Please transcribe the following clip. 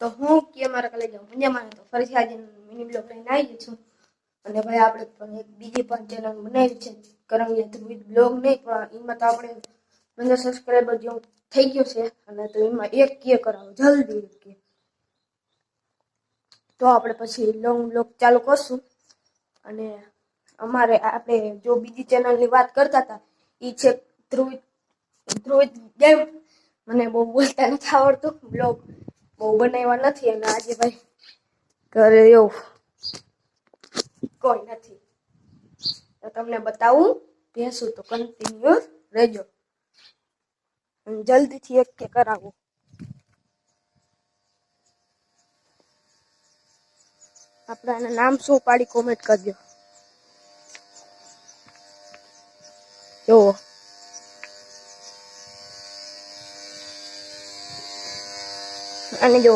તો હું કે મારા કલે જાઉં મજામાં તો ફરીથી આજે મિની બ્લોગ લઈને આવી છું અને ભાઈ આપણે પણ એક બીજી પણ ચેનલ બનાવી છે કરંગીયા ધ્રુવિત બ્લોગ નહીં પણ એમાં તો આપણે 15 સબસ્ક્રાઈબર જેવું થઈ ગયું છે અને તો એમાં એક કે કરાવો જલ્દી એક કે તો આપણે પછી લોંગ બ્લોગ ચાલુ કરશું અને અમારે આપણે જો બીજી ચેનલની વાત કરતા હતા એ છે ધ્રુવિત ધ્રુવિત ગેમ મને બહુ બોલતા નથી આવડતું બ્લોગ બહુ બનાવ્યા નથી અને આજે ભાઈ ઘરે એવું કોઈ નથી તો તમને બતાવું ભેંસું તો કન્ટિન્યુ રહેજો અને જલ્દીથી એક કે કરાવું આપણા નામ શું પાડી કોમેન્ટ કરજો જો અને જો